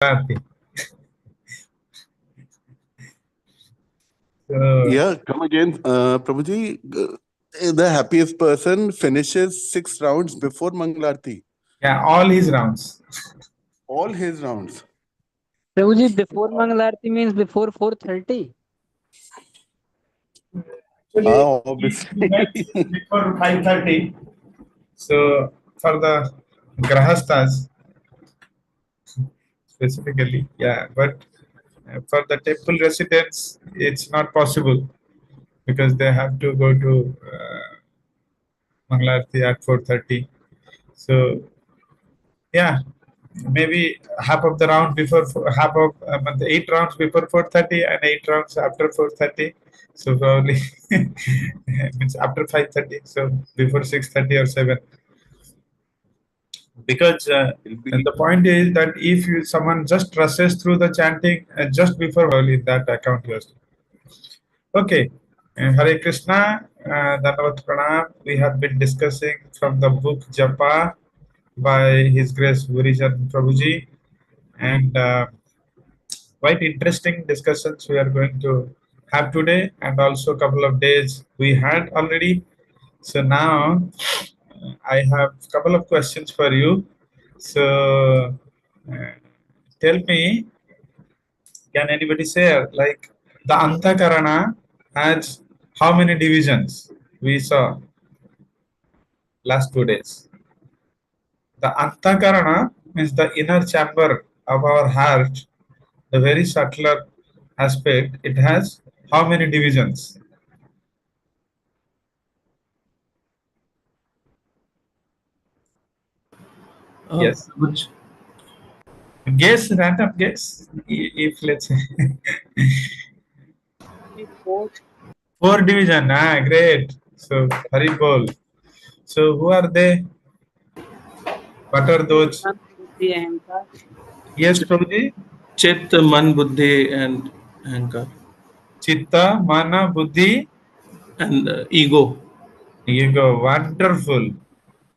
Happy. Yeah, come again, Prabhuji. The happiest person finishes 6 rounds before Mangalarti. Yeah, all his rounds. All his rounds. Prabhuji, before Mangalarti means before 4:30. Actually, Obviously. he met before 5:30. So for the grahastas specifically, yeah. But for the temple residents, it's not possible because they have to go to Mangalarti at 4:30. So yeah, maybe half of the round before half of the 8 rounds before 4:30 and 8 rounds after 4:30. So probably means after 5:30. So before 6:30 or 7. Because the point is that if someone just rushes through the chanting just before probably that account yours. Okay. Hare Krishna, Dandavat Pranam. We have been discussing from the book Japa by His Grace Gurijan Prabhuji, and quite interesting discussions we are going to have today, and also a couple of days we had already. So now I have a couple of questions for you. So tell me, can anybody say like the Antakarana has how many divisions we saw last 2 days? The Antakarana means the inner chamber of our heart, the very subtler aspect. It has how many divisions? Yes. Which Guess, random guess. If let's say Four. 4 division. Ah, great. So Hari bol. So who are they? What are those? Yes, Prabhuji. Chit, Man, Buddhi, and Ahankar, Chitta, Mana, Buddhi, and ego. Ego. Wonderful.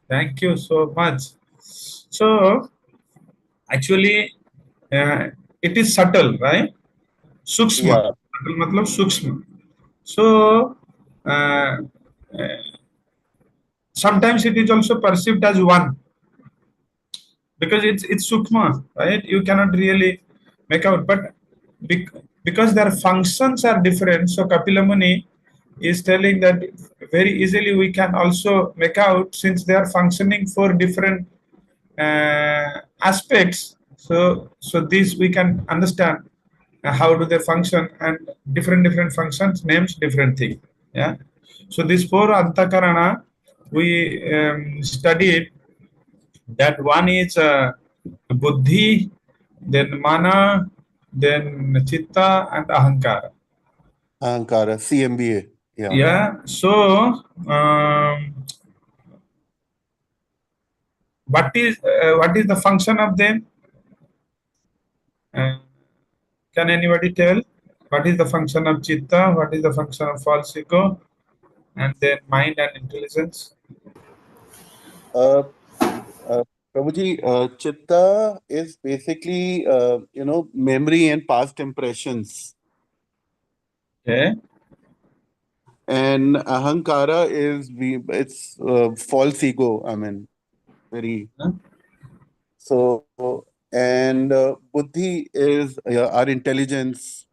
Thank you so much. So actually, it is subtle, right? Sukshma. Yeah. Subtle matlab sukshma. So uh, sometimes it is also perceived as one because it's sukma, right? You cannot really make out, but because their functions are different. So Kapila Muni is telling that very easily we can also make out since they are functioning for different aspects. So this we can understand how do they function, and different functions names different thing. Yeah. So these 4 antakarana we studied. That one is buddhi, then mana, then chitta, and ahankara. Ahankara, CMBA. Yeah. Yeah. So what is the function of them? Uh, can anybody tell? What is the function of chitta? What is the function of false ego? And then mind and intelligence. Uh, uh, Prabhuji, Chitta is basically, memory and past impressions. Okay. And Ahankara it's false ego. I mean, very. Huh? So, and Buddhi is our intelligence,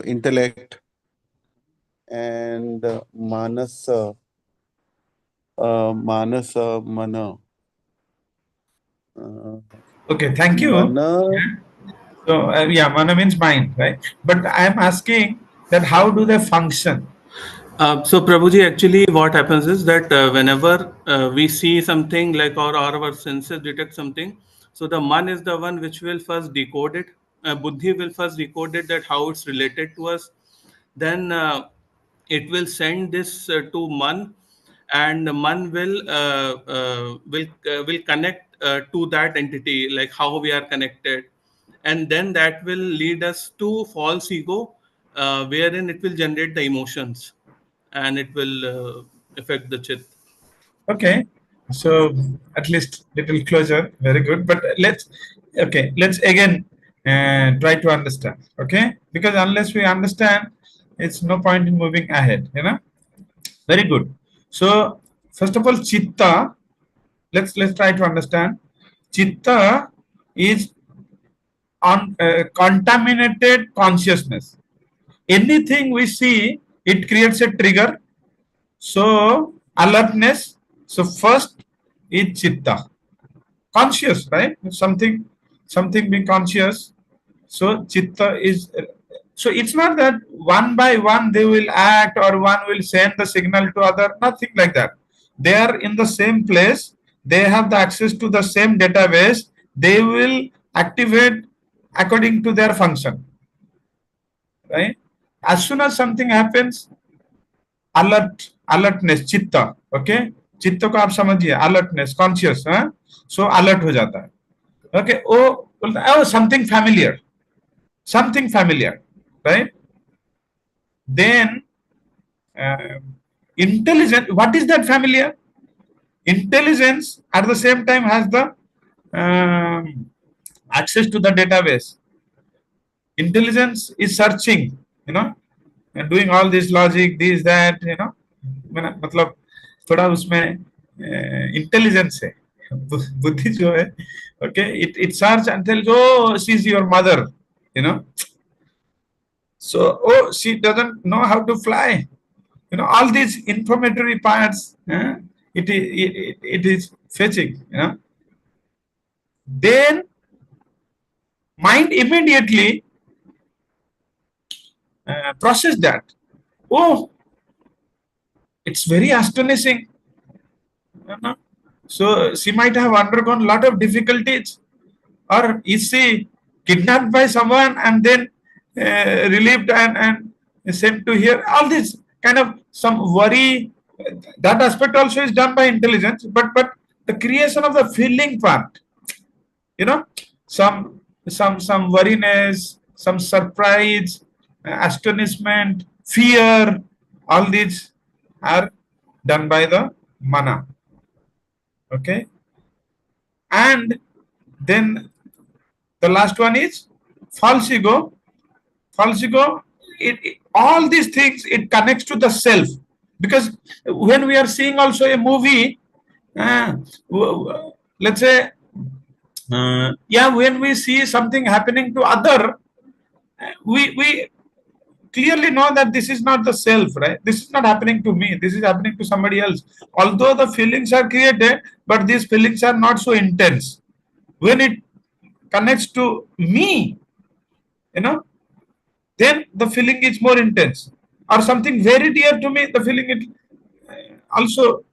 intellect, and Mana. Uh, Okay. Thank you. Mana. Yeah. So yeah, mana means mind, right? But I am asking that how do they function? So Prabhuji, actually what happens is that whenever we see something like or our senses detect something, so the man is the one which will first decode it. Buddhi will first decode it, that how it's related to us. Then it will send this to man, and man will connect to that entity, like how we are connected, and then that will lead us to false ego, wherein it will generate the emotions, and it will affect the chit. Okay, so at least little closer, very good. But let's Okay, let's again try to understand. Okay, because unless we understand, it's no point in moving ahead. Very good. So first of all, chitta. Let's try to understand. Chitta is on contaminated consciousness. Anything we see, it creates a trigger. So alertness. So first is chitta, conscious, right? Something being conscious. So chitta is. So it's not that one by one they will act or one will send the signal to other. Nothing like that. They are in the same place. They have the access to the same database. They will activate according to their function, right? As soon as something happens, alertness, चित्त, okay, चित्त को आप समझिए, alertness, conscious, so alert हो जाता है, okay, वो बोलता है, oh, something familiar, right? Then intelligent, what is that familiar? Intelligence at the same time has the access to the database. Intelligence is searching, and doing all this logic, this, that, मतलब थोड़ा उसमें intelligence है, बुद्धि जो है, okay, it search and tells, oh, she's your mother, so, oh, she doesn't know how to fly, all these informatory parts, it is fetching, then mind immediately process that. Oh, it's very astonishing. So she might have undergone a lot of difficulties, or is she kidnapped by someone and then relieved and sent to here? All this kind of some worry. That aspect also is done by intelligence, but the creation of the feeling part, some worriness, some surprise, astonishment, fear, all these are done by the mana. Okay, and then the last one is false ego. False ego, all these things, it connects to the self, because when we are seeing also a movie, let's say, when we see something happening to other, we clearly know that this is not the self, right? This is not happening to me. This is happening to somebody else. Although the feelings are created, but these feelings are not so intense. When it connects to me, then the feeling is more intense. Or something very dear to me, the feeling is also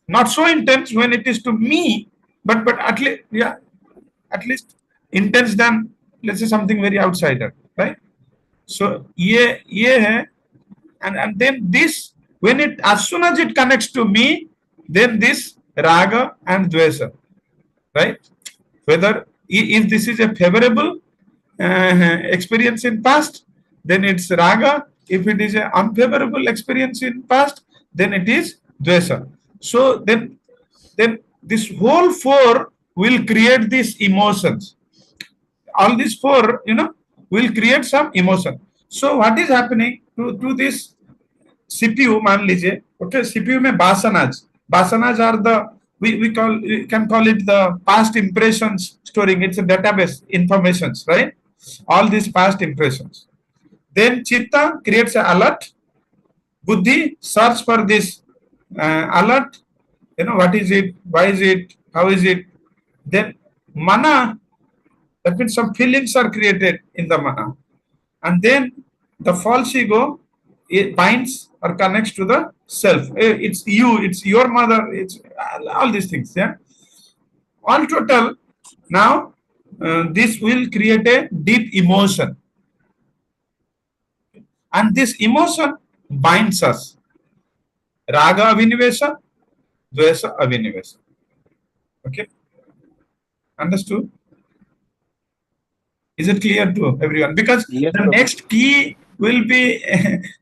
not so intense when it is to me, but at least intense than, let's say, something very outsider, right? So ye hai, and then this, when it, as soon as it connects to me, then this raga and dvesa, right? Whether if this is a favorable experience in past, then it's raga. If it is an unfavorable experience in past, then it is dvesa. So then this whole four will create these emotions. All these four, will create some emotion. So what is happening to this CPU, मान लीजिए, okay, CPU में basanas are the, we can call it the past impressions storing. It's a database informations, right? All these past impressions. Then chitta creates an alert. Buddhi search for this alert. What is it? Why is it? How is it? Then mana, that means some feelings are created in the mana. And then the false ego, it binds or connects to the self. It's you, it's your mother, it's all these things. Yeah. All total, now this will create a deep emotion. And this emotion binds us. Raga avinivesa, dvesa avinivesa. Okay. Understood? Is it clear to everyone? Because Yes, the Prabhu. next key will be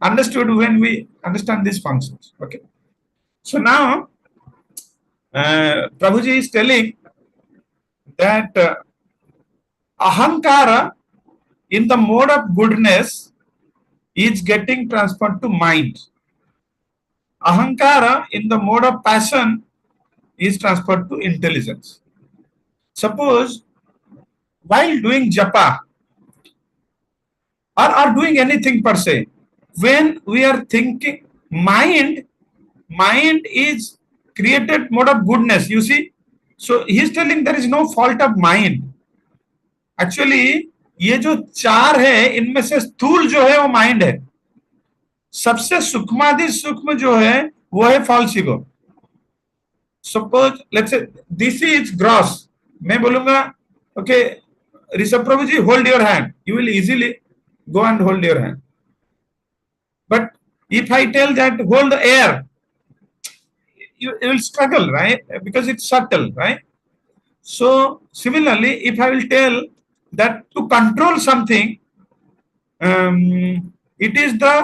understood when we understand these functions. Okay. So now, Prabhuji is telling that ahankara in the mode of goodness is getting transferred to mind. Ahankara in the mode of passion is transferred to intelligence. Suppose while doing japa or doing anything per se, when we are thinking, mind is created mode of goodness, you see. So he is telling there is no fault of mind. Actually ये जो चार है इनमें से स्थूल जो है वो माइंड है, सबसे सूक्ष्मादि सूक्ष्म जो है वो है false ego. Suppose let's say this is gross, मैं बोलूंगा okay Rishabh Prabhu ji hold your hand, you will easily go and hold your hand. But if I tell that hold the air, you will struggle, right? Because it's subtle, right? So similarly, if I will tell that to control something, it is the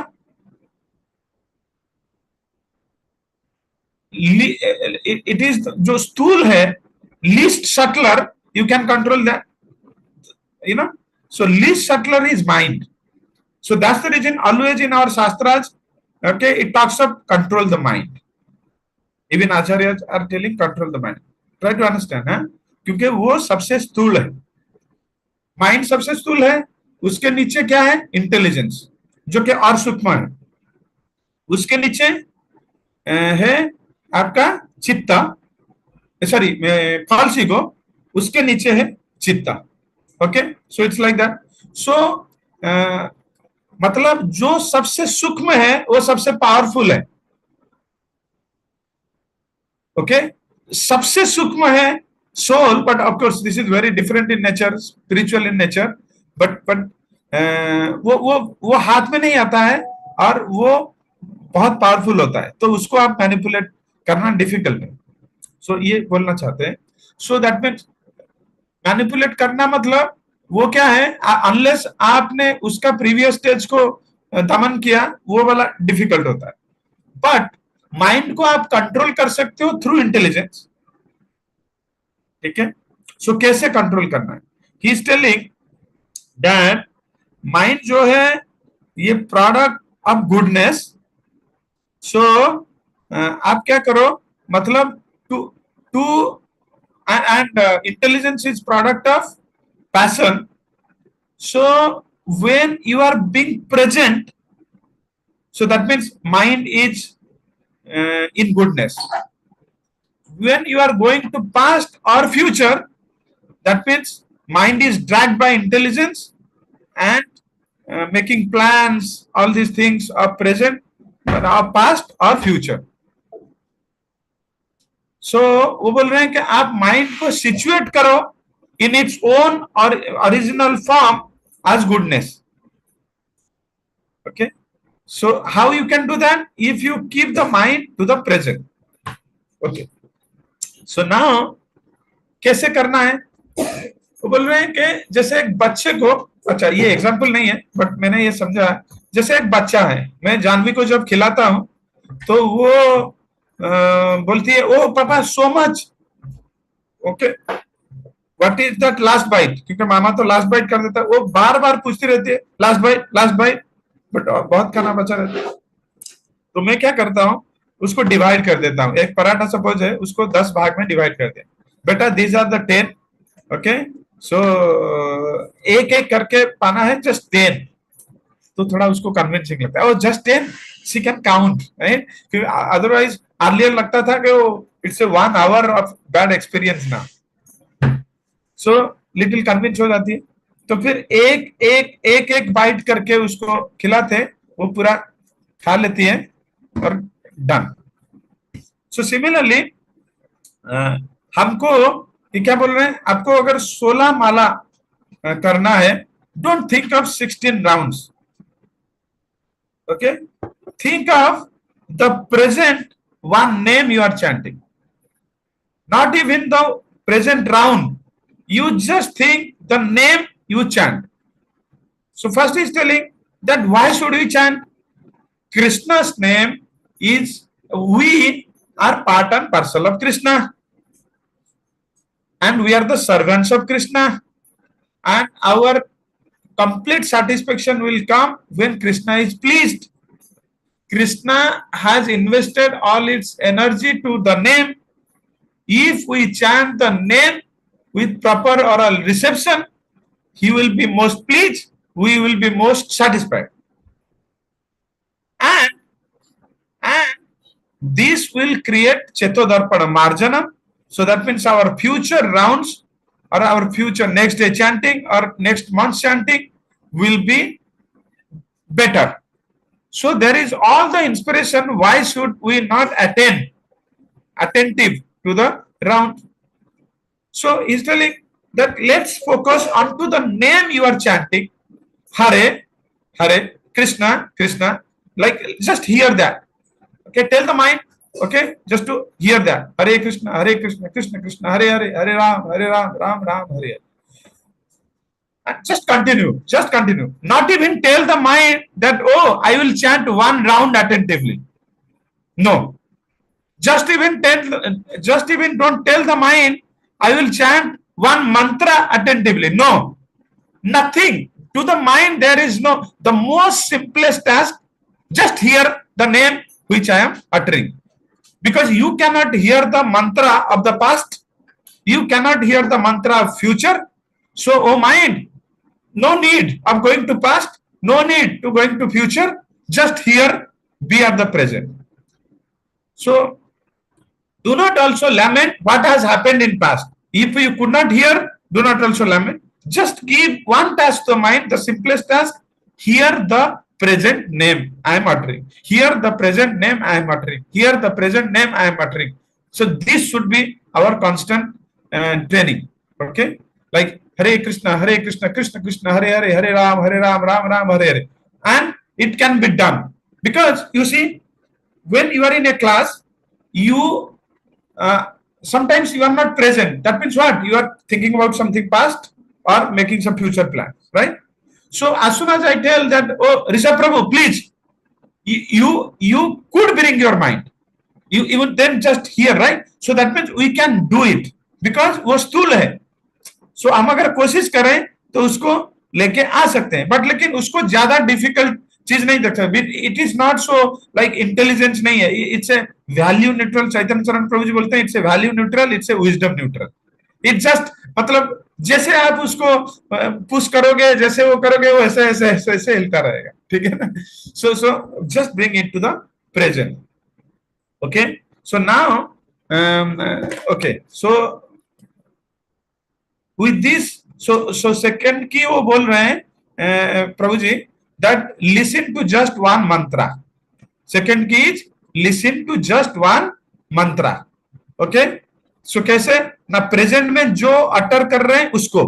it is जो स्थूल है least subtler, you can control that, you know. So least subtler is mind. So that's the reason always in our shastras, okay, it talks of control the mind. Even acharyas are telling control the mind. Try to understand, है? क्योंकि वो सबसे स्थूल है, mind सबसे स्थूल है, उसके नीचे क्या है? इंटेलिजेंस, जो कि और सूक्ष्म है. उसके नीचे है आपका चित्ता, सॉरी फॉल्स ईगो, उसके नीचे है चित्ता. Okay, so it's like that. So मतलब जो सबसे सूक्ष्म है वो सबसे पावरफुल है. ओके, सबसे सूक्ष्म है soul, but of course this is very different in nature, spiritual in nature, but वो हाथ में नहीं आता है और वो बहुत पावरफुल होता है, तो उसको आप मैनिपुलेट करना डिफिकल्ट है. सो ये बोलना चाहते हैं. सो दैट मीन्स मैनिपुलेट करना मतलब वो क्या है, अनलेस आपने उसका प्रीवियस स्टेज को दमन किया, वो वाला डिफिकल्ट होता है. बट माइंड को आप कंट्रोल कर सकते हो थ्रू इंटेलिजेंस. ठीक है. सो कैसे कंट्रोल करना है? He is telling that mind जो है ये प्रोडक्ट ऑफ गुडनेस. सो आप क्या करो, मतलब to and intelligence is product of passion. So when you are being present, so that means mind is in goodness. When you are going to past or future, that means mind is dragged by intelligence and making plans, all these things are present or past or future. सो वो बोल रहे हैं कि आप mind को situate करो in its own और original form as goodness. Okay, so how you can do that? If you keep the mind to the present. Okay, so now कैसे करना है? वो बोल रहे हैं कि जैसे एक बच्चे को, अच्छा ये एग्जांपल नहीं है बट मैंने ये समझा, जैसे एक बच्चा है, मैं जानवी को जब खिलाता हूं तो वो बोलती है ओ पापा so much. Okay, what is that last bite? क्योंकि मामा तो लास्ट बाइट कर देता है, वो बार बार पूछती रहती है last bite last bite, but बहुत खाना बचा रहता है. तो मैं क्या करता हूँ, उसको डिवाइड कर देता हूँ. एक पराठा सपोज है, उसको 10 भाग में डिवाइड कर दे. बेटा दीज आर द 10. ओके, सो एक एक करके पाना है, जस्ट 10. तो थोड़ा उसको कन्विंसिंग लगता है, oh just 10 she can count, right? Otherwise earlier लगता था कि वो it's a 1 hour of bad experience ना. सो लिटिल कन्विंस हो जाती है, तो फिर एक बाइट करके उसको खिलाते, वो पूरा खा लेती है और डन. सो सिमिलरली हमको ये क्या बोल रहे हैं, आपको अगर 16 माला करना है, don't think of 16 rounds. Okay, think of the present one name you are chanting, not even the present round. You just think the name you chant. So first he is telling that why should we chant Krishna's name? Is we are part and parcel of Krishna. and we are the servants of Krishna, and our complete satisfaction will come when Krishna is pleased. Krishna has invested all its energy to the name. If we chant the name with proper oral reception, he will be most pleased, we will be most satisfied. And this will create Chetodarpada Marjanam. So that means our future rounds or our future next day chanting or next month chanting will be better. So there is all the inspiration. Why should we not attentive to the round? So he's telling that let's focus onto the name you are chanting. Hare, Hare, Krishna, Krishna. Like just hear that. Okay, tell the mind. Okay, just to hear that. Hare Krishna, Krishna Krishna, Hare Hare, Hare Ram, Ram Ram, Hare Hare. And just continue. Not even tell the mind that, oh, I will chant one round attentively. No. Just even don't tell the mind, I will chant one mantra attentively. No. Nothing. To the mind, there is no, the most simplest task, just hear the name which I am uttering. Because you cannot hear the mantra of the past. You cannot hear the mantra of future. So, oh mind, no need of going to past, no need to going to future, just here, be at the present. So, do not also lament what has happened in past. If you could not hear, do not also lament. Just give one task to the mind, the simplest task, hear the present name I am uttering. Hear the present name I am uttering. Hear the present name I am uttering. So, this should be our constant training. Okay? Like Hare Krishna, Krishna Krishna, Hare Hare, Hare Ram, Ram Ram, Hare Hare. And it can be done. Because you see, when you are in a class, you sometimes you are not present. That means what? You are thinking about something past or making some future plans, right? So as soon as I tell that, oh, Rishabh Prabhu, please, you could bring your mind. You would then just hear, right? So that means we can do it because वो स्थूल है. So हम अगर कोशिश करें तो उसको लेके आ सकते हैं, बट लेकिन उसको ज्यादा डिफिकल्ट चीज नहीं देख सकते. It is not so like intelligence नहीं है, इट्स ए वैल्यू न्यूट्रल. चैतन्य चरण प्रभु जी बोलते हैं it's a value neutral, it's a wisdom neutral. It just मतलब जैसे आप उसको पुश करोगे, जैसे वो करोगे, वो ऐसे ऐसे ऐसे ऐसे हिलता रहेगा. ठीक है ना? So just bring it to the present. Okay, so now okay, so with this, so second की वो बोल रहे हैं प्रभु जी that listen to just one mantra. Second key is listen to just one mantra. Okay, so कैसे ना present में जो अटर कर रहे हैं उसको.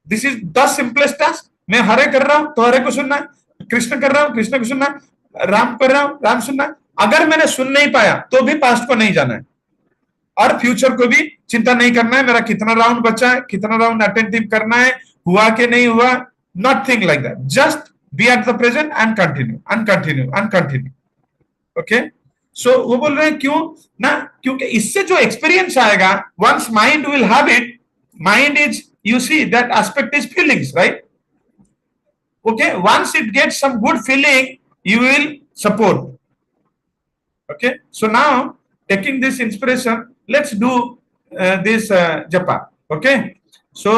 This is the simplest task. मैं हरे कर रहा हूं तो हरे को सुनना, कृष्ण कर रहा हूं कृष्ण को सुनना, राम कर रहा हूं राम सुनना. अगर मैंने सुन नहीं पाया तो भी पास्ट को नहीं जाना है और फ्यूचर को भी चिंता नहीं करना है. मेरा कितना राउंड बचा है, कितना राउंड अटेंटिव करना है, हुआ कि नहीं हुआ, nothing like that. Just be at the present and continue. Okay, so वो बोल रहे हैं क्यों ना, क्योंकि इससे जो एक्सपीरियंस आएगा, once mind will have it, mind is, you see that aspect is feelings, right? Okay, once it gets some good feeling, you will support. Okay, so now taking this inspiration, let's do this japa. Okay, so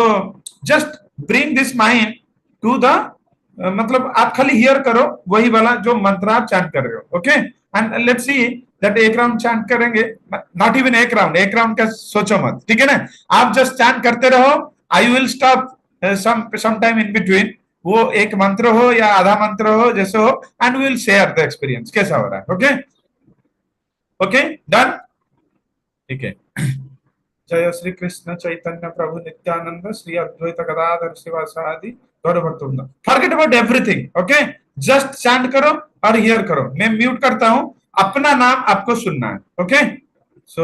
just bring this mind to the मतलब आप खाली here करो वही वाला जो मंत्र आप chant कर रहे हो. Okay, and let's see that एक राउंड चैंट करेंगे, नॉट इवन एक राउंड का सोचो मत. ठीक है ना? आप जस्ट चैंट करते रहो. I will stop some time in between. वो एक मंत्र हो या आधा मंत्र हो, जैसे हो, and we will share the experience कैसा हो रहा है. Okay okay, done. ठीक है. जय श्री कृष्ण चैतन्य प्रभु नित्यानंद श्री अद्वैत गदाधर शिवासादि गौर भक्तवृंद. Forget about everything. Okay, just chant करो और हियर करो. मैं म्यूट करता हूं, अपना नाम आपको सुनना है. ओके, सो